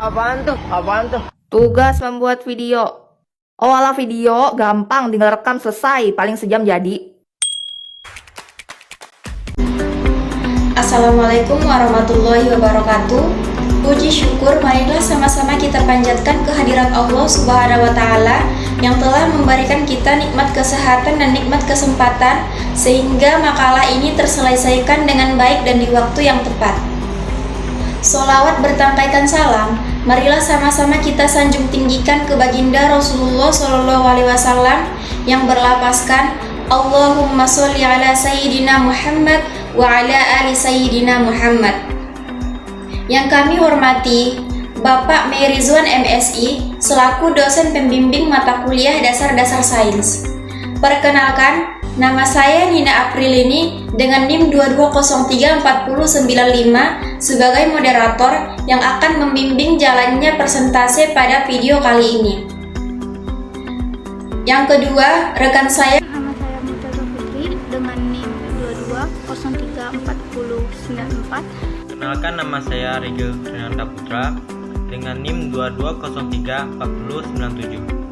Apaan tuh? Apaan tuh? Tugas membuat video. Oh alah, video gampang, tinggal rekam selesai, paling sejam jadi. Assalamualaikum warahmatullahi wabarakatuh. Puji syukur marilah sama-sama kita panjatkan kehadirat Allah Subhanahu wa taala yang telah memberikan kita nikmat kesehatan dan nikmat kesempatan sehingga makalah ini terselesaikan dengan baik dan di waktu yang tepat. Sholawat bertampaikan salam, marilah sama-sama kita sanjung tinggikan ke baginda Rasulullah SAW yang berlapaskan Allahumma sholli ala sayyidina Muhammad wa ala ali sayyidina Muhammad. Yang kami hormati Bapak Meirizwan MSI selaku dosen pembimbing mata kuliah dasar-dasar sains. Perkenalkan, nama saya Nina Aprilini dengan NIM 22034095 sebagai moderator yang akan membimbing jalannya presentase pada video kali ini. Yang kedua, rekan saya Nama saya Murtaza Putri dengan NIM 22034094. Perkenalkan, nama saya Rigel Trinanda Putra dengan NIM 22034097.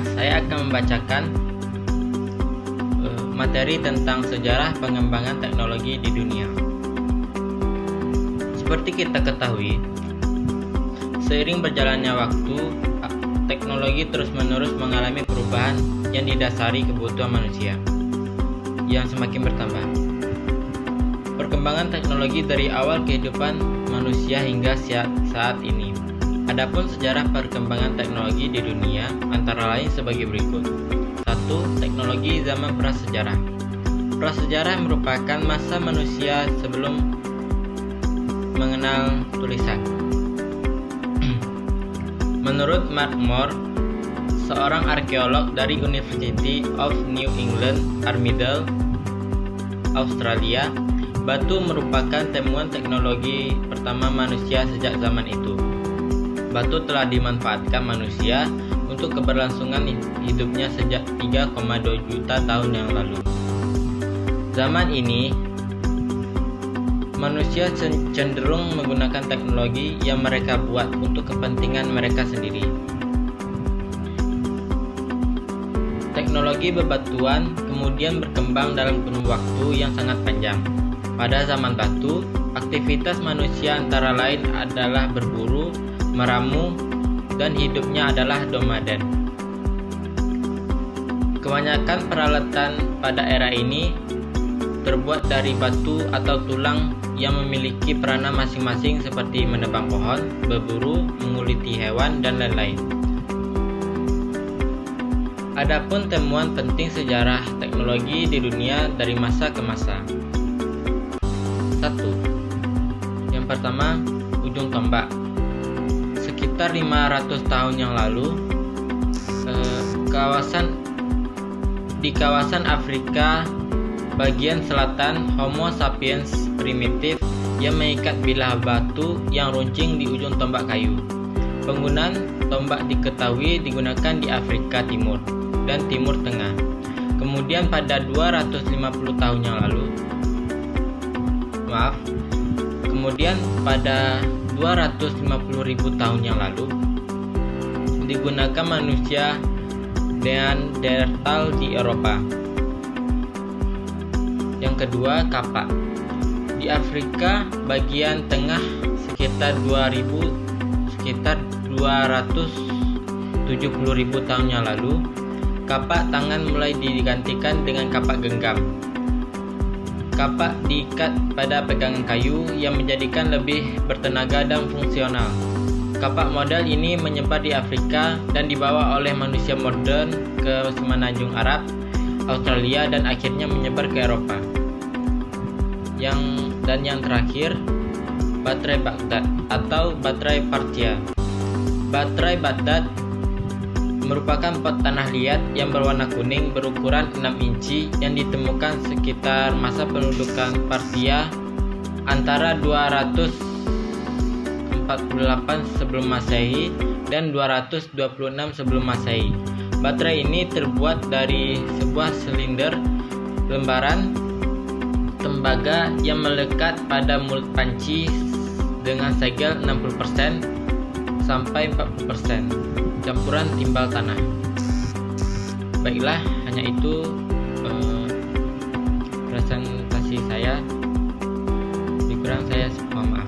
Saya akan membacakan materi tentang sejarah pengembangan teknologi di dunia. Seperti kita ketahui, seiring berjalannya waktu, teknologi terus-menerus mengalami perubahan yang didasari kebutuhan manusia yang semakin bertambah. Perkembangan teknologi dari awal kehidupan manusia hingga saat ini. Adapun sejarah perkembangan teknologi di dunia antara lain sebagai berikut. 1. Teknologi zaman prasejarah. Prasejarah merupakan masa manusia sebelum mengenal tulisan. Menurut Mark Moore, seorang arkeolog dari University of New England, Armidale, Australia, batu merupakan temuan teknologi pertama manusia sejak zaman itu. Batu telah dimanfaatkan manusia untuk keberlangsungan hidupnya sejak 3,2 juta tahun yang lalu. Zaman ini, manusia cenderung menggunakan teknologi yang mereka buat untuk kepentingan mereka sendiri. Teknologi bebatuan kemudian berkembang dalam kurun waktu yang sangat panjang. Pada zaman batu, aktivitas manusia antara lain adalah berburu, meramu, dan hidupnya adalah nomaden. Kebanyakan peralatan pada era ini terbuat dari batu atau tulang yang memiliki peranan masing-masing seperti menebang pohon, berburu, menguliti hewan, dan lain-lain. Adapun temuan penting sejarah teknologi di dunia dari masa ke masa. 1. Yang pertama, ujung tombak. Sekitar 500 tahun yang lalu, di kawasan Afrika bagian selatan, Homo sapiens primitif yang mengikat bilah batu yang runcing di ujung tombak kayu. Penggunaan tombak diketahui digunakan di Afrika Timur dan Timur Tengah. Kemudian pada 250 tahun yang lalu, kemudian pada 250.000 tahun yang lalu digunakan manusia Neanderthal di Eropa. Yang kedua, kapak. Di Afrika bagian tengah sekitar 270.000 tahun yang lalu, kapak tangan mulai digantikan dengan kapak genggam. Kapak diikat pada pegangan kayu yang menjadikan lebih bertenaga dan fungsional. Kapak model ini menyebar di Afrika dan dibawa oleh manusia modern ke semenanjung Arab Australia, dan akhirnya menyebar ke Eropa. Yang terakhir, baterai Baghdad atau baterai Parthia. Baterai Baghdad merupakan pot tanah liat yang berwarna kuning berukuran 6 inci yang ditemukan sekitar masa pendudukan Parthia antara 248 sebelum Masehi dan 226 sebelum Masehi. Baterai ini terbuat dari sebuah silinder lembaran tembaga yang melekat pada mulut panci dengan segel 60% sampai 40% campuran timbal tanah. Baiklah, hanya itu presentasi saya. Dikurang saya mohon maaf.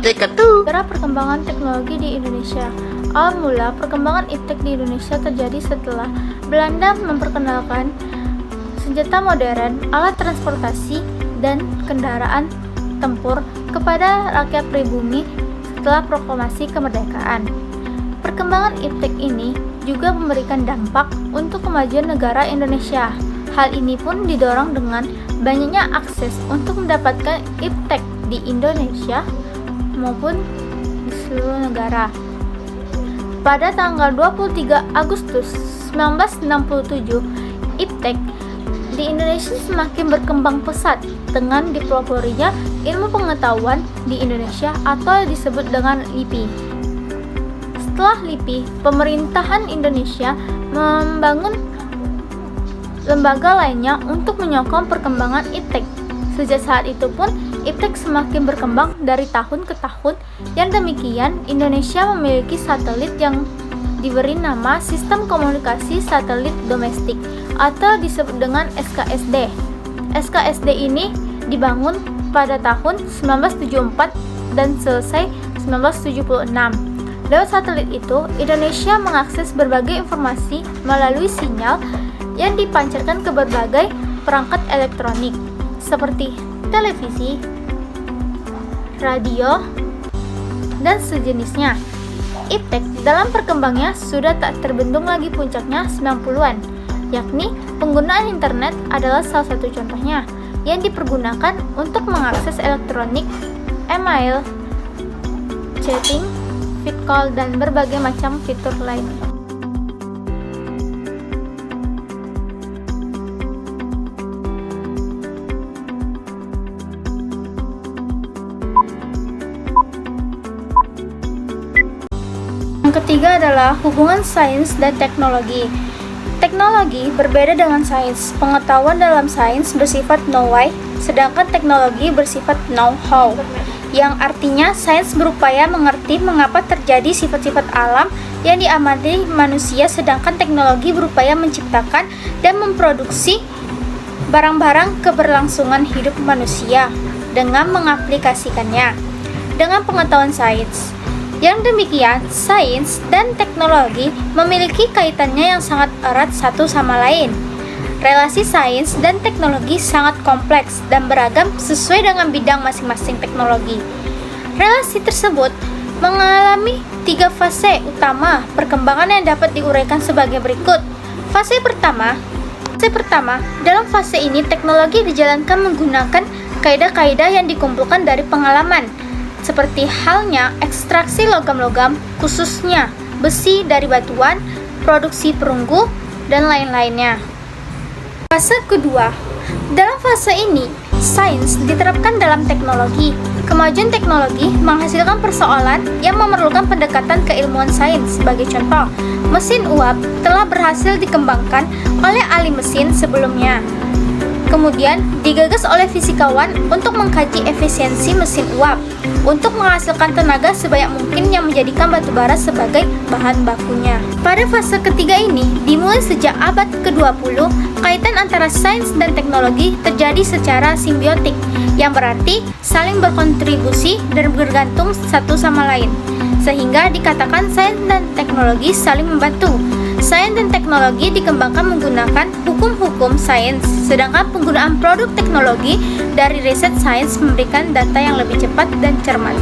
Sejarah perkembangan teknologi di Indonesia. Awal mula perkembangan iptek di Indonesia terjadi setelah Belanda memperkenalkan senjata modern, alat transportasi, dan kendaraan tempur kepada rakyat pribumi setelah proklamasi kemerdekaan. Perkembangan iptek ini juga memberikan dampak untuk kemajuan negara Indonesia. Hal ini pun didorong dengan banyaknya akses untuk mendapatkan iptek di Indonesia maupun di seluruh negara. Pada tanggal 23 Agustus 1967, iptek di Indonesia semakin berkembang pesat dengan dipeloporinya ilmu pengetahuan di Indonesia atau disebut dengan LIPI. Setelah LIPI, pemerintahan Indonesia membangun lembaga lainnya untuk menyokong perkembangan iptek. Sejak saat itu pun, iptek semakin berkembang dari tahun ke tahun. Yang demikian, Indonesia memiliki satelit yang diberi nama Sistem Komunikasi Satelit Domestik atau disebut dengan SKSD. SKSD ini dibangun pada tahun 1974 dan selesai 1976. Lewat satelit itu, Indonesia mengakses berbagai informasi melalui sinyal yang dipancarkan ke berbagai perangkat elektronik seperti televisi, radio, dan sejenisnya. Iptek dalam perkembangnya sudah tak terbendung lagi puncaknya 90-an, yakni penggunaan internet adalah salah satu contohnya yang dipergunakan untuk mengakses elektronik, email, chatting, feed call, dan berbagai macam fitur lainnya. Yang ketiga adalah hubungan sains dan teknologi. Teknologi berbeda dengan sains. Pengetahuan dalam sains bersifat know-why, sedangkan teknologi bersifat know-how, yang artinya sains berupaya mengerti mengapa terjadi sifat-sifat alam yang diamati manusia, sedangkan teknologi berupaya menciptakan dan memproduksi barang-barang keberlangsungan hidup manusia dengan mengaplikasikannya dengan pengetahuan sains. Yang demikian, sains dan teknologi memiliki kaitannya yang sangat erat satu sama lain. Relasi sains dan teknologi sangat kompleks dan beragam sesuai dengan bidang masing-masing teknologi. Relasi tersebut mengalami 3 fase utama perkembangan yang dapat diuraikan sebagai berikut. Fase pertama, dalam fase ini teknologi dijalankan menggunakan kaidah-kaidah yang dikumpulkan dari pengalaman, seperti halnya ekstraksi logam-logam, khususnya besi dari batuan, produksi perunggu, dan lain-lainnya. Fase kedua, dalam fase ini, sains diterapkan dalam teknologi. Kemajuan teknologi menghasilkan persoalan yang memerlukan pendekatan keilmuan sains. Sebagai contoh, mesin uap telah berhasil dikembangkan oleh ahli mesin sebelumnya. Kemudian digagas oleh fisikawan untuk mengkaji efisiensi mesin uap untuk menghasilkan tenaga sebanyak mungkin yang menjadikan batu bara sebagai bahan bakunya. Pada fase ketiga ini dimulai sejak abad ke-20, kaitan antara sains dan teknologi terjadi secara simbiotik, yang berarti saling berkontribusi dan bergantung satu sama lain, sehingga dikatakan sains dan teknologi saling membantu. Sains dan teknologi dikembangkan menggunakan hukum-hukum sains, sedangkan penggunaan produk teknologi dari riset sains memberikan data yang lebih cepat dan cermat.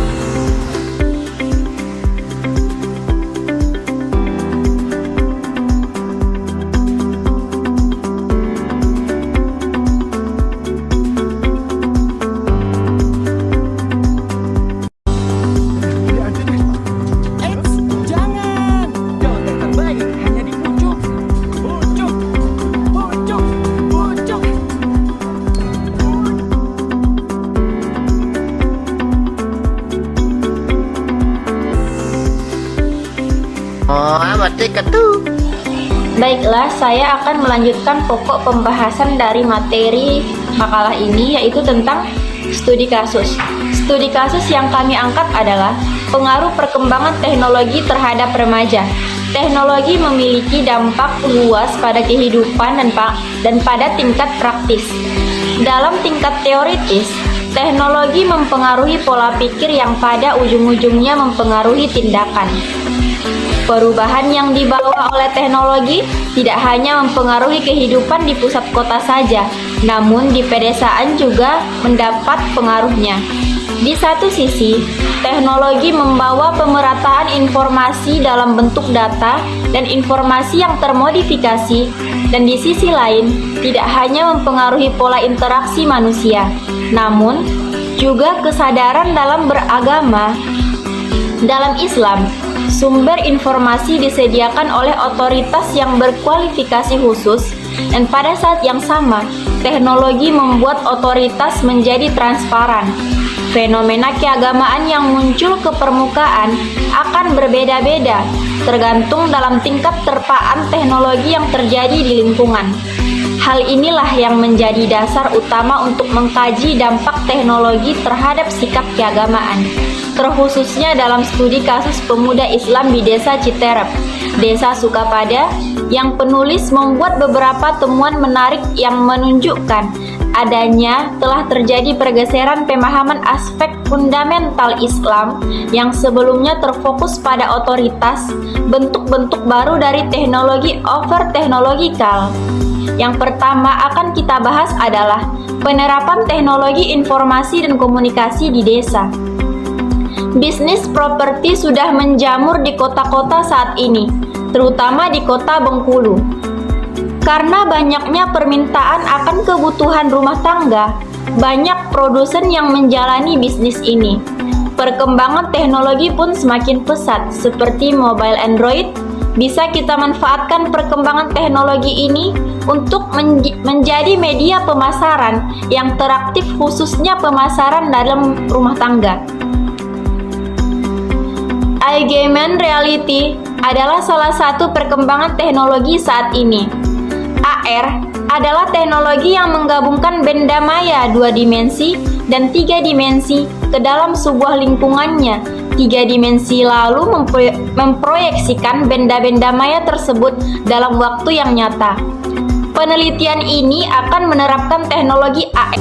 Baiklah, saya akan melanjutkan pokok pembahasan dari materi makalah ini, yaitu tentang studi kasus. Studi kasus yang kami angkat adalah pengaruh perkembangan teknologi terhadap remaja. Teknologi memiliki dampak luas pada kehidupan dan pada tingkat praktis. Dalam tingkat teoritis, teknologi mempengaruhi pola pikir yang pada ujung-ujungnya mempengaruhi tindakan. Perubahan yang dibawa oleh teknologi tidak hanya mempengaruhi kehidupan di pusat kota saja, namun di pedesaan juga mendapat pengaruhnya. Di satu sisi, teknologi membawa pemerataan informasi dalam bentuk data dan informasi yang termodifikasi, dan di sisi lain, tidak hanya mempengaruhi pola interaksi manusia, namun juga kesadaran dalam beragama. Dalam Islam, sumber informasi disediakan oleh otoritas yang berkualifikasi khusus, dan pada saat yang sama, teknologi membuat otoritas menjadi transparan. Fenomena keagamaan yang muncul ke permukaan akan berbeda-beda, tergantung dalam tingkat terpaan teknologi yang terjadi di lingkungan. Hal inilah yang menjadi dasar utama untuk mengkaji dampak teknologi terhadap sikap keagamaan, terkhususnya dalam studi kasus pemuda Islam di Desa Citerep, Desa Sukapada, yang penulis membuat beberapa temuan menarik yang menunjukkan adanya telah terjadi pergeseran pemahaman aspek fundamental Islam yang sebelumnya terfokus pada otoritas, bentuk-bentuk baru dari teknologi over teknologikal. Yang pertama akan kita bahas adalah penerapan teknologi informasi dan komunikasi di desa. Bisnis properti sudah menjamur di kota-kota saat ini, terutama di kota Bengkulu. Karena banyaknya permintaan akan kebutuhan rumah tangga, banyak produsen yang menjalani bisnis ini. Perkembangan teknologi pun semakin pesat, seperti mobile Android. Bisa kita manfaatkan perkembangan teknologi ini untuk menjadi media pemasaran yang teraktif, khususnya pemasaran dalam rumah tangga. Augmented reality adalah salah satu perkembangan teknologi saat ini. AR adalah teknologi yang menggabungkan benda maya 2 dimensi dan 3 dimensi ke dalam sebuah lingkungannya. 3 dimensi lalu memproyeksikan benda-benda maya tersebut dalam waktu yang nyata. Penelitian ini akan menerapkan teknologi AR